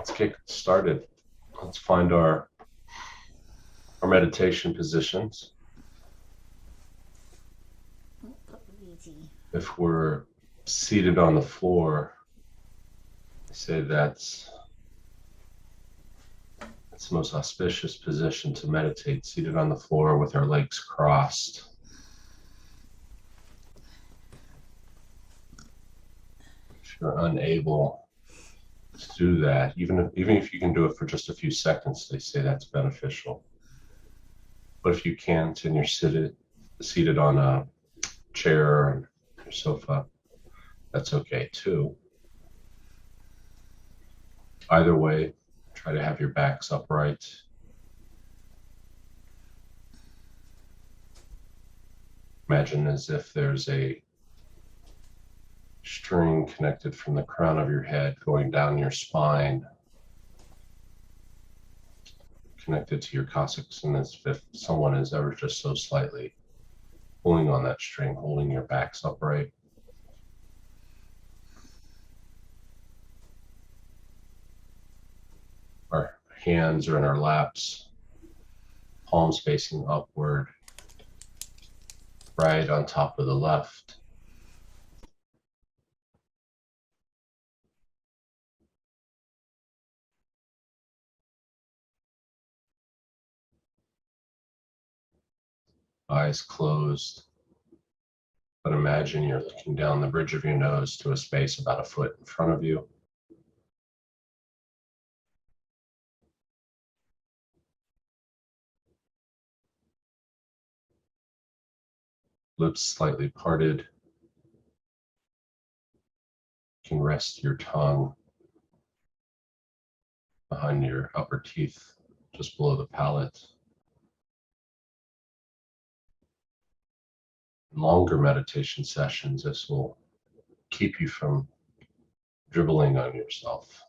Let's get started. Let's find our meditation positions. If we're seated on the floor, I say that's the most auspicious position to meditate, seated on the floor with our legs crossed. If you're unable to do that, even if you can do it for just a few seconds, they say that's beneficial. But if you can't and you're seated on a chair or your sofa, that's okay too. Either way, try to have your backs upright. Imagine as if there's a string connected from the crown of your head going down your spine, connected to your coccyx, and as if someone is ever just so slightly pulling on that string, holding your backs upright. Our hands are in our laps, palms facing upward, right on top of the left. Eyes closed, but imagine you're looking down the bridge of your nose to a space about a foot in front of you. Lips slightly parted. You can rest your tongue behind your upper teeth, just below the palate. In longer meditation sessions, this will keep you from dribbling on yourself.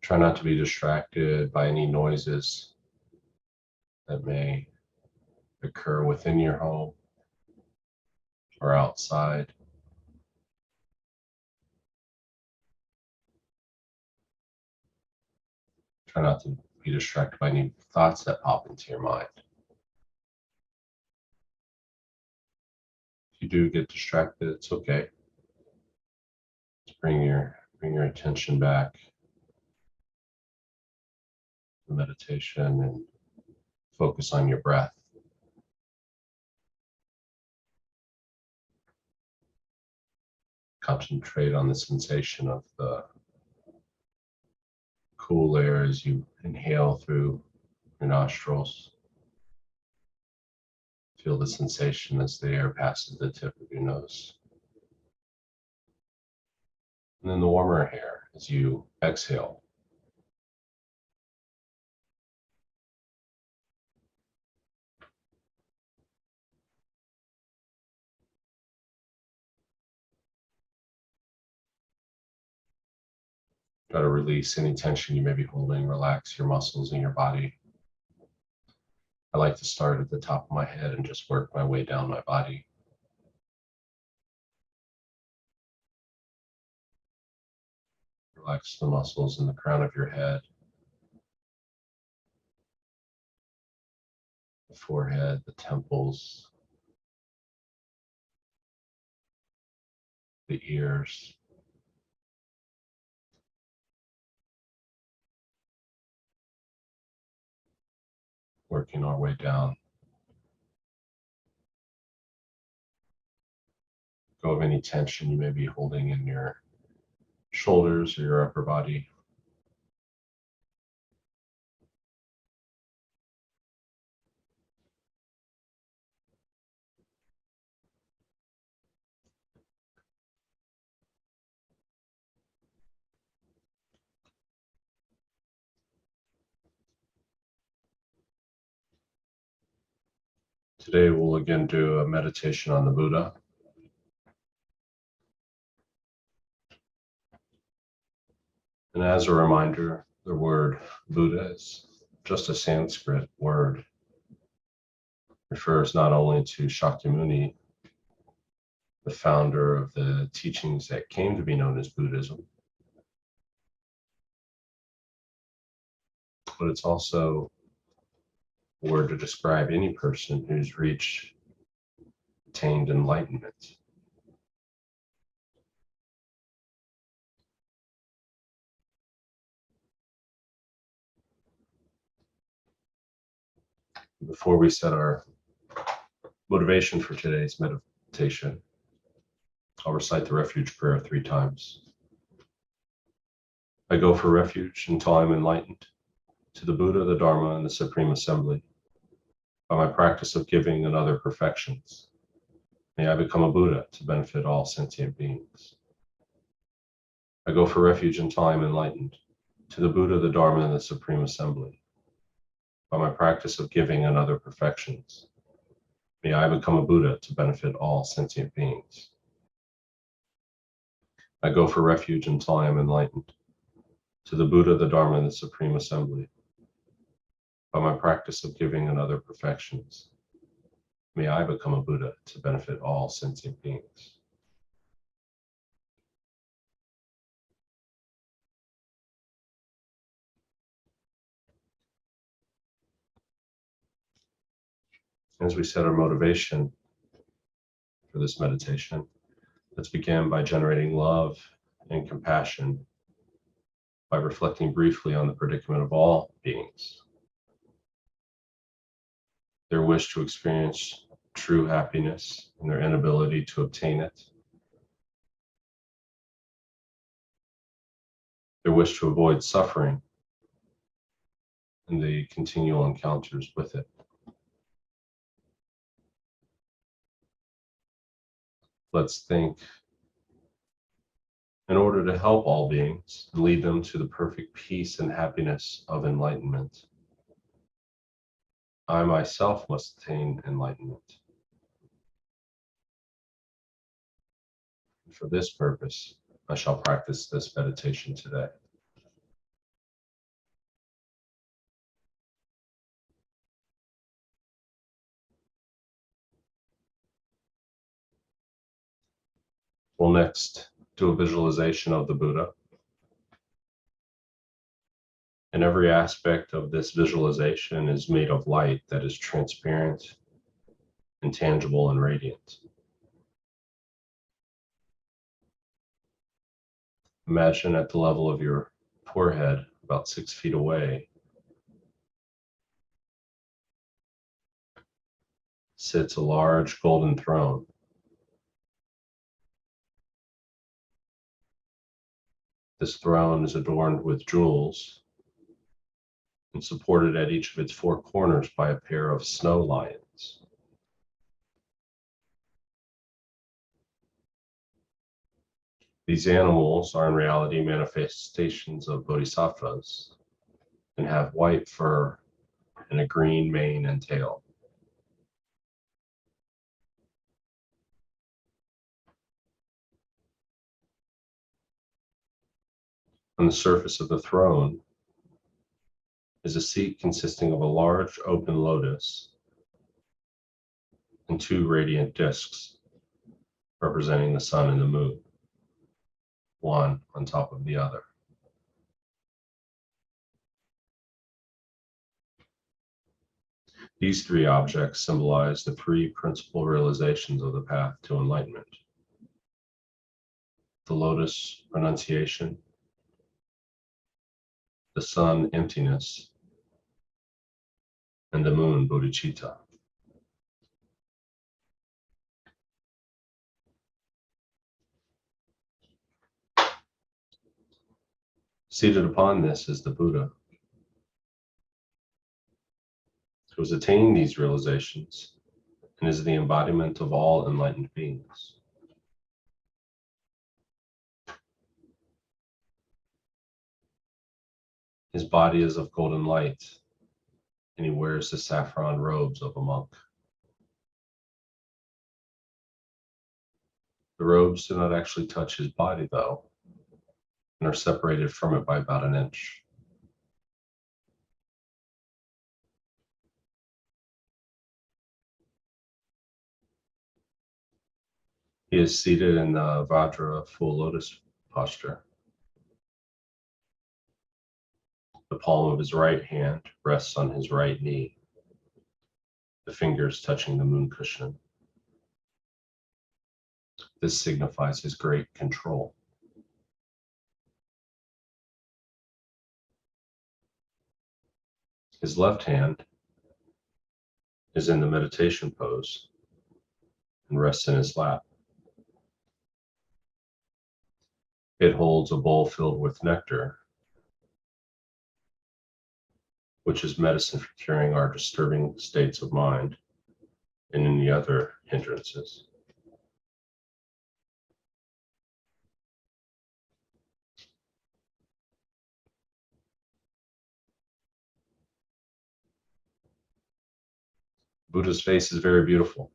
Try not to be distracted by any noises that may occur within your home or outside. Try not to be distracted by any thoughts that pop into your mind. If you do get distracted, it's okay. Just bring your attention back to meditation and focus on your breath. Concentrate on the sensation of the cool air as you inhale through your nostrils. Feel the sensation as the air passes the tip of your nose. And then the warmer air as you exhale. Try to release any tension you may be holding, relax your muscles in your body. I like to start at the top of my head and just work my way down my body. Relax the muscles in the crown of your head, the forehead, the temples, the ears. Working our way down. Go of any tension you may be holding in your shoulders or your upper body. Today we'll again do a meditation on the Buddha. And as a reminder, the word Buddha is just a Sanskrit word, refers not only to Shakyamuni, the founder of the teachings that came to be known as Buddhism, but it's also a word to describe any person who's attained enlightenment. Before we set our motivation for today's meditation, I'll recite the refuge prayer 3 times. I go for refuge until I'm enlightened, to the Buddha, the Dharma, and the Supreme Assembly. By my practice of giving and other perfections, may I become a Buddha to benefit all sentient beings. I go for refuge until I am enlightened, to the Buddha, the Dharma, and the Supreme Assembly. By my practice of giving and other perfections, may I become a Buddha to benefit all sentient beings. I go for refuge until I am enlightened, to the Buddha, the Dharma, and the Supreme Assembly. By my practice of giving and other perfections, may I become a Buddha to benefit all sentient beings. As we set our motivation for this meditation, let's begin by generating love and compassion by reflecting briefly on the predicament of all beings, their wish to experience true happiness and their inability to obtain it, their wish to avoid suffering and the continual encounters with it. Let's think, in order to help all beings and lead them to the perfect peace and happiness of enlightenment, I myself must attain enlightenment. For this purpose, I shall practice this meditation today. We'll next do a visualization of the Buddha. And every aspect of this visualization is made of light that is transparent, intangible, and radiant. Imagine at the level of your forehead, about 6 feet away, sits a large golden throne. This throne is adorned with jewels and supported at each of its 4 corners by a pair of snow lions. These animals are in reality manifestations of bodhisattvas and have white fur and a green mane and tail. On the surface of the throne is a seat consisting of a large open lotus and 2 radiant discs representing the sun and the moon, one on top of the other. These 3 objects symbolize the 3 principal realizations of the path to enlightenment: the lotus, renunciation; the sun, emptiness; and the moon, bodhicitta. Seated upon this is the Buddha, who has attained these realizations and is the embodiment of all enlightened beings. His body is of golden light, and he wears the saffron robes of a monk. The robes do not actually touch his body, though, and are separated from it by about an inch. He is seated in the Vajra full lotus posture. The palm of his right hand rests on his right knee, the fingers touching the moon cushion. This signifies his great control. His left hand is in the meditation pose and rests in his lap. It holds a bowl filled with nectar, which is medicine for curing our disturbing states of mind and any other hindrances. Buddha's face is very beautiful.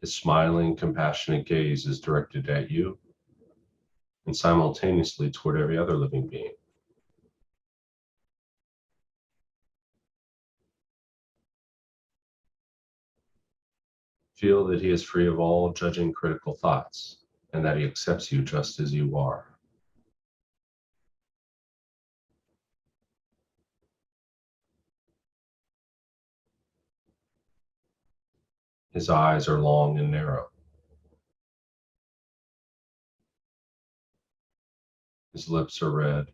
His smiling, compassionate gaze is directed at you and simultaneously toward every other living being. Feel that he is free of all judging critical thoughts and that he accepts you just as you are. His eyes are long and narrow. His lips are red,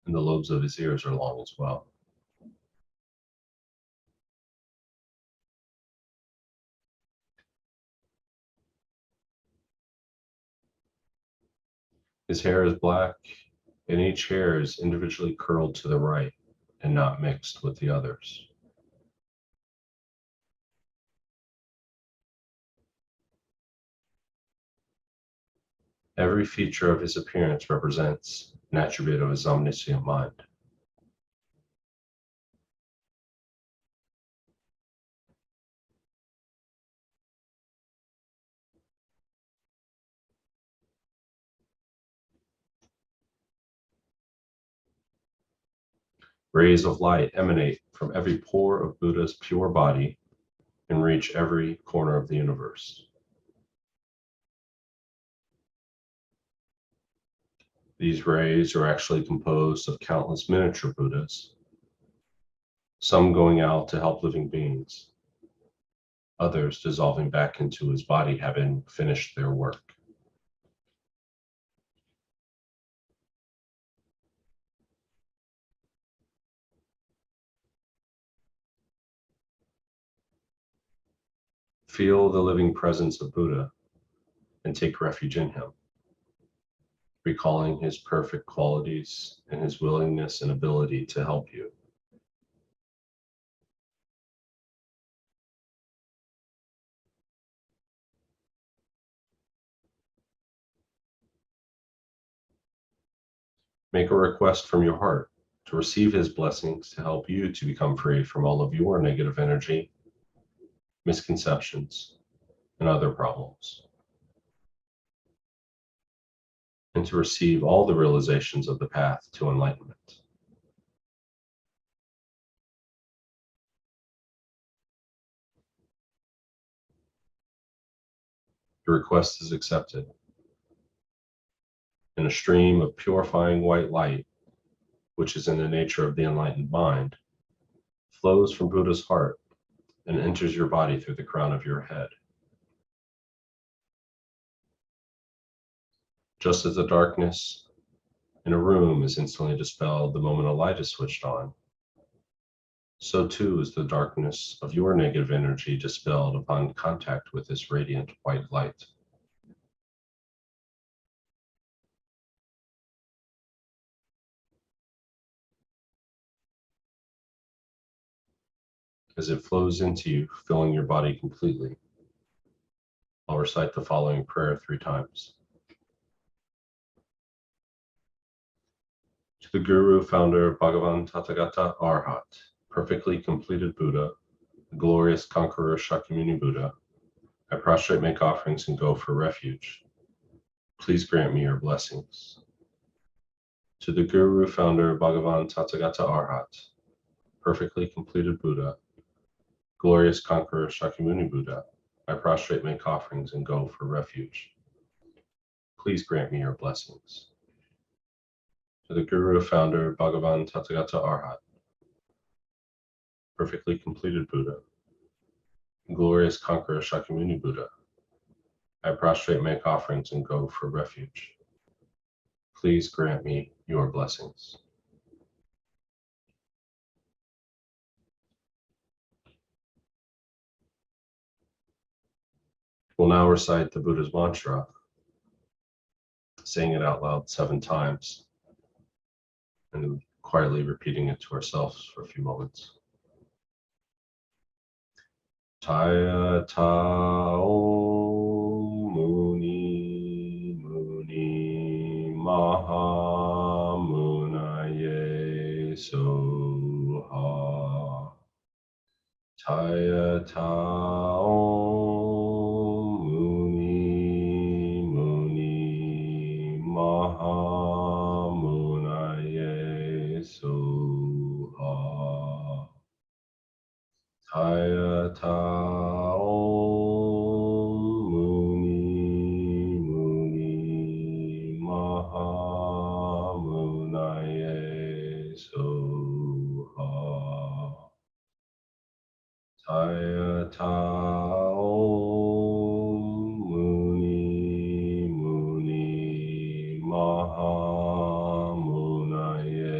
and the lobes of his ears are long as well. His hair is black, and each hair is individually curled to the right and not mixed with the others. Every feature of his appearance represents an attribute of his omniscient mind. Rays of light emanate from every pore of Buddha's pure body and reach every corner of the universe. These rays are actually composed of countless miniature Buddhas, some going out to help living beings, others dissolving back into his body having finished their work. Feel the living presence of Buddha and take refuge in him, recalling his perfect qualities and his willingness and ability to help you. Make a request from your heart to receive his blessings to help you to become free from all of your negative energy, misconceptions, and other problems, and to receive all the realizations of the path to enlightenment. The request is accepted. And a stream of purifying white light, which is in the nature of the enlightened mind, flows from Buddha's heart and enters your body through the crown of your head. Just as the darkness in a room is instantly dispelled the moment a light is switched on, so too is the darkness of your negative energy dispelled upon contact with this radiant white light. As it flows into you, filling your body completely, I'll recite the following prayer 3 times. To the Guru, founder, Bhagavan Tathagata Arhat, perfectly completed Buddha, the glorious conqueror Shakyamuni Buddha, I prostrate, make offerings, and go for refuge. Please grant me your blessings. To the Guru, founder, Bhagavan Tathagata Arhat, perfectly completed Buddha, Glorious conqueror Shakyamuni Buddha, I prostrate, make offerings, and go for refuge. Please grant me your blessings. To the Guru, founder, Bhagavan Tathagata Arhat, perfectly completed Buddha, glorious conqueror Shakyamuni Buddha, I prostrate, make offerings, and go for refuge. Please grant me your blessings. We'll now recite the Buddha's mantra, saying it out loud 7 times, and quietly repeating it to ourselves for a few moments. Taya Tao Muni Muni Maha Munaye Soha. Taya Tao Muni Muni Maha Munaye Soha. Taya Tao Muni Muni Maha Munaye Soha. Taya Tao Muni Muni Maha Munaye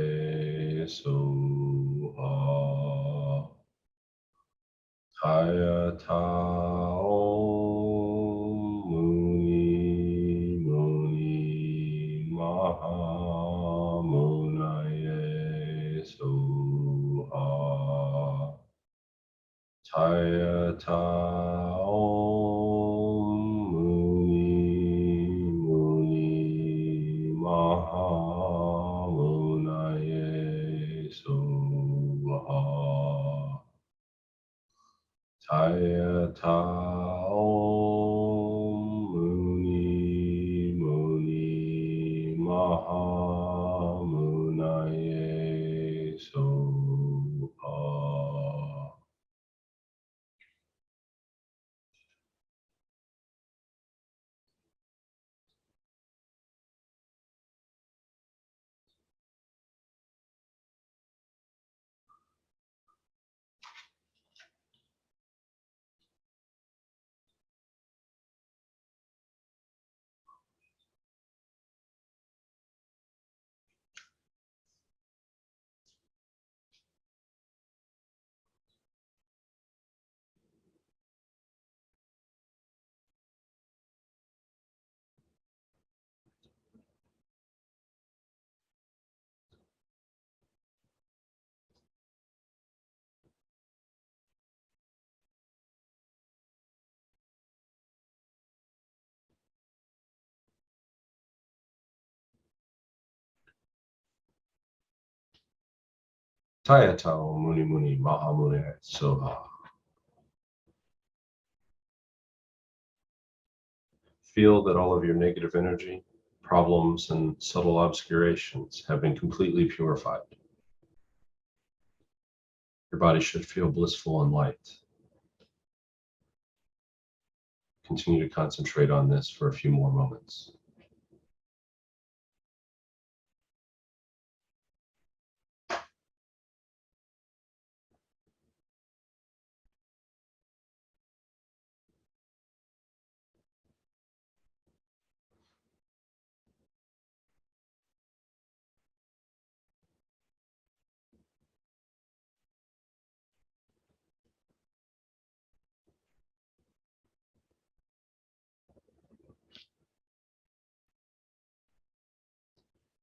Soha. Taya Tao Muni Muni Maha Munaye Soha. Taya Tao Muni Muni Maha Munaye Soha. Taya Tao Muni Muni Maha Munaye Soha. Taya Tao Muni Muni Maha Munaye Soha. Feel that all of your negative energy, problems, and subtle obscurations have been completely purified. Your body should feel blissful and light. Continue to concentrate on this for a few more moments.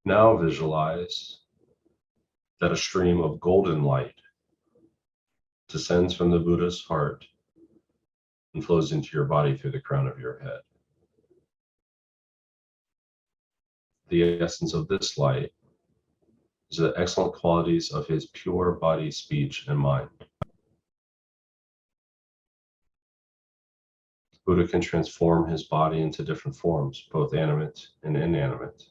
Now visualize that a stream of golden light descends from the Buddha's heart and flows into your body through the crown of your head. The essence of this light is the excellent qualities of his pure body, speech, and mind. Buddha can transform his body into different forms, both animate and inanimate,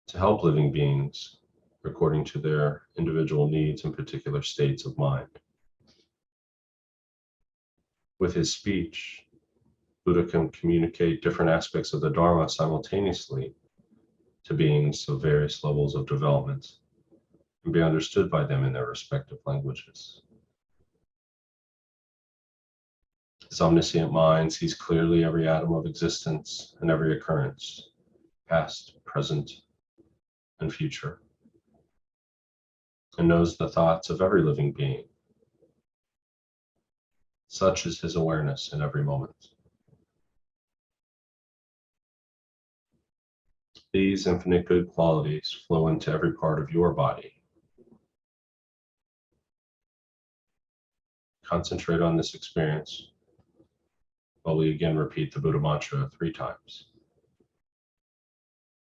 to help living beings according to their individual needs and particular states of mind. With his speech, Buddha can communicate different aspects of the Dharma simultaneously to beings of various levels of development and be understood by them in their respective languages. His omniscient mind sees clearly every atom of existence and every occurrence, past, present, and future, and knows the thoughts of every living being. Such is his awareness in every moment. These infinite good qualities flow into every part of your body. Concentrate on this experience while we again repeat the Buddha mantra 3 times.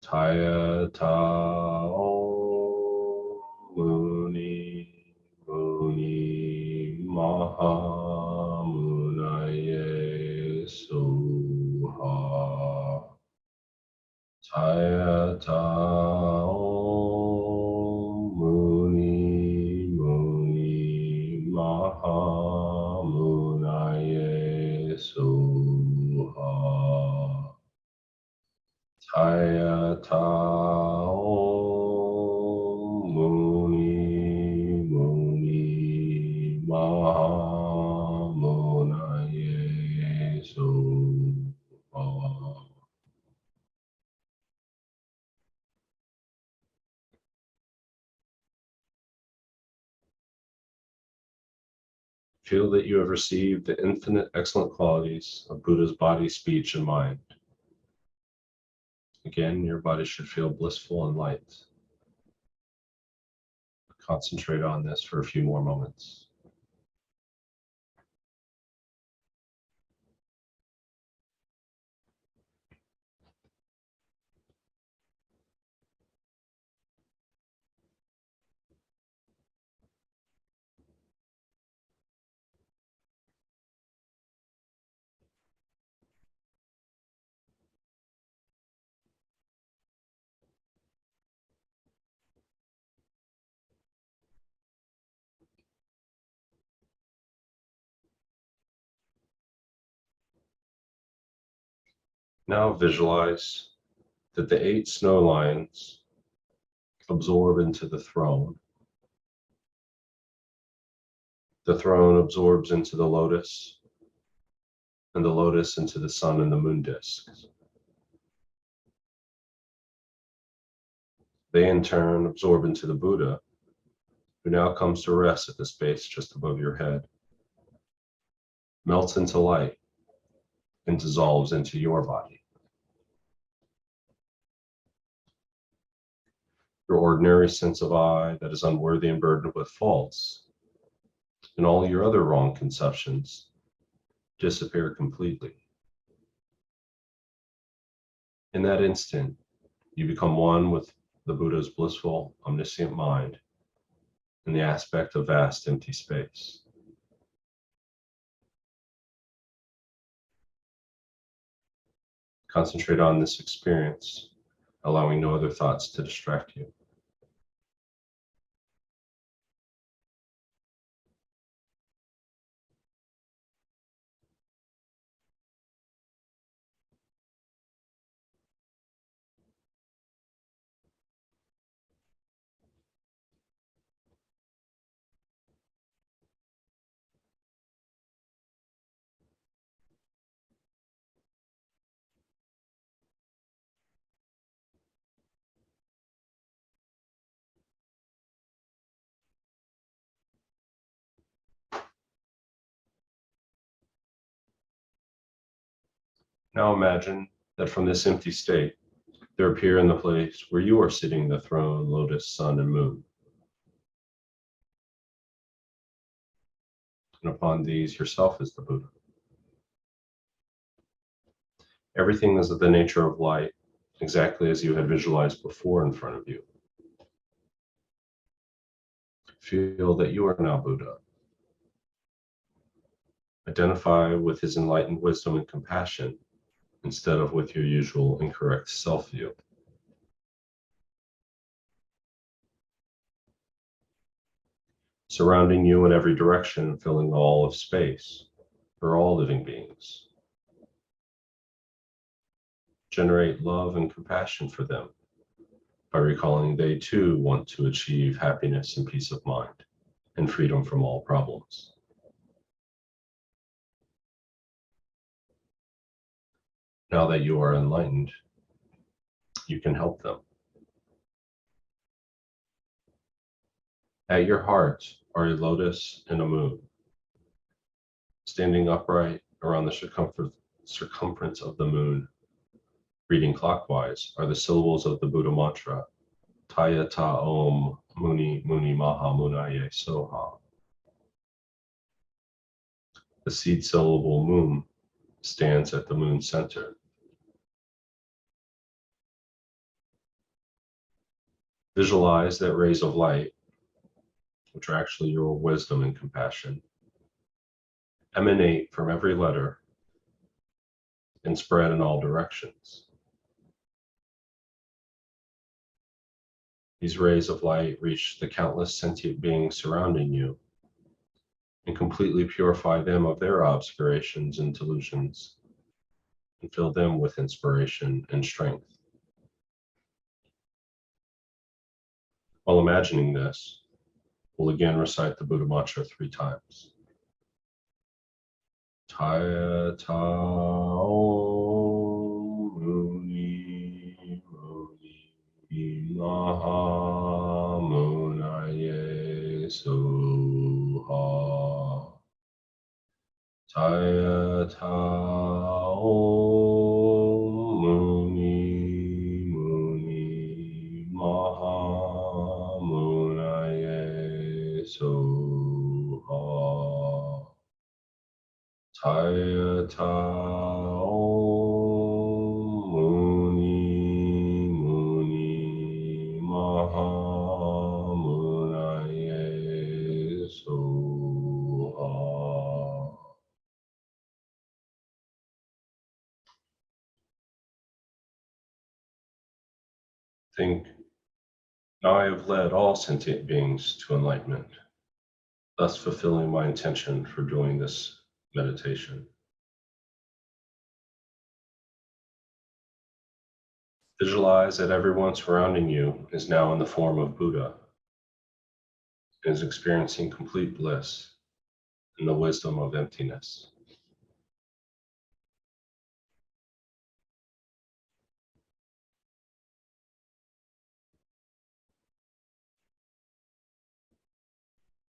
Taya Tao Muni Muni Maha Munaye Suha. Taya Tao Muni Muni Maha Munaye Suha. Taya Tao Muni Muni Maha Munaye Suha. Feel that you have received the infinite excellent qualities of Buddha's body, speech, and mind. Again, your body should feel blissful and light. Concentrate on this for a few more moments. Now visualize that the 8 snow lions absorb into the throne. The throne absorbs into the lotus, and the lotus into the sun and the moon discs. They in turn absorb into the Buddha, who now comes to rest at the space just above your head, melts into light, and dissolves into your body. Your ordinary sense of I that is unworthy and burdened with faults, and all your other wrong conceptions disappear completely. In that instant, you become one with the Buddha's blissful, omniscient mind in the aspect of vast empty space. Concentrate on this experience, allowing no other thoughts to distract you. Now imagine that from this empty state, there appear in the place where you are sitting the throne, lotus, sun, and moon. And upon these, yourself is the Buddha. Everything is of the nature of light, exactly as you had visualized before in front of you. Feel that you are now Buddha. Identify with his enlightened wisdom and compassion instead of with your usual incorrect self-view. Surrounding you in every direction, filling all of space, for all living beings. Generate love and compassion for them by recalling they too want to achieve happiness and peace of mind and freedom from all problems. Now that you are enlightened, you can help them. At your heart are a lotus and a moon. Standing upright around the circumference of the moon, reading clockwise, are the syllables of the Buddha mantra, Taya Ta Om Muni Muni Maha Munaye Soha. The seed syllable moon stands at the moon center. Visualize that rays of light, which are actually your wisdom and compassion, emanate from every letter and spread in all directions. These rays of light reach the countless sentient beings surrounding you and completely purify them of their obscurations and delusions and fill them with inspiration and strength. While imagining this, we'll again recite the Buddha mantra 3 times. Taya Ta Om Muni Muni Maha Munaye Soha. Taya Ta Om Muni Muni Maha Munaye Soha. Taya Ta Om Muni Muni Maha Munaye Soha. Think, now I have led all sentient beings to enlightenment, thus fulfilling my intention for doing this meditation. Visualize that everyone surrounding you is now in the form of Buddha and is experiencing complete bliss in the wisdom of emptiness.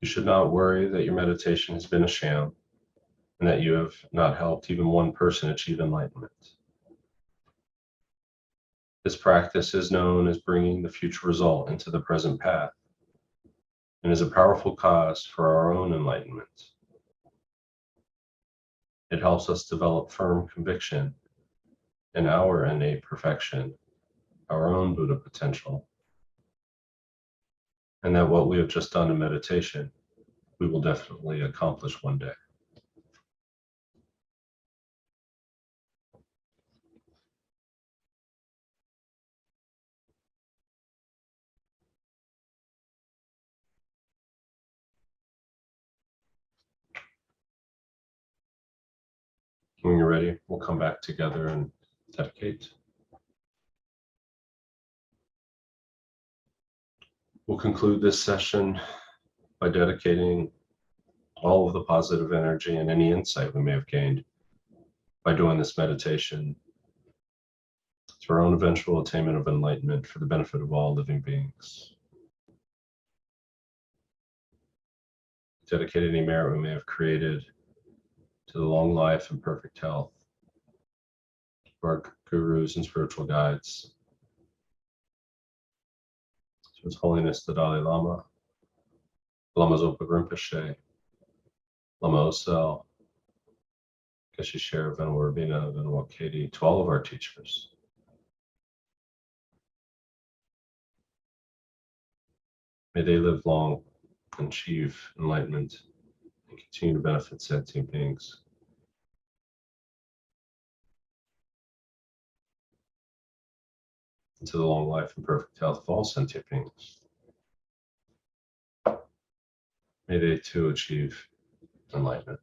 You should not worry that your meditation has been a sham and that you have not helped even one person achieve enlightenment. This practice is known as bringing the future result into the present path and is a powerful cause for our own enlightenment. It helps us develop firm conviction in our innate perfection, our own Buddha potential, and that what we have just done in meditation, we will definitely accomplish one day. When you're ready, we'll come back together and dedicate. We'll conclude this session by dedicating all of the positive energy and any insight we may have gained by doing this meditation to our own eventual attainment of enlightenment for the benefit of all living beings. Dedicate any merit we may have created to the long life and perfect health of our gurus and spiritual guides, to His Holiness the Dalai Lama, Lama Zopa Rinpoche, Lama Osel, Geshe Share, Venerable Rabina, Venerable Katie, to all of our teachers. May they live long and achieve enlightenment and continue to benefit sentient beings. Into the long life and perfect health of all sentient beings. May they too achieve enlightenment.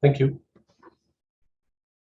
Thank you.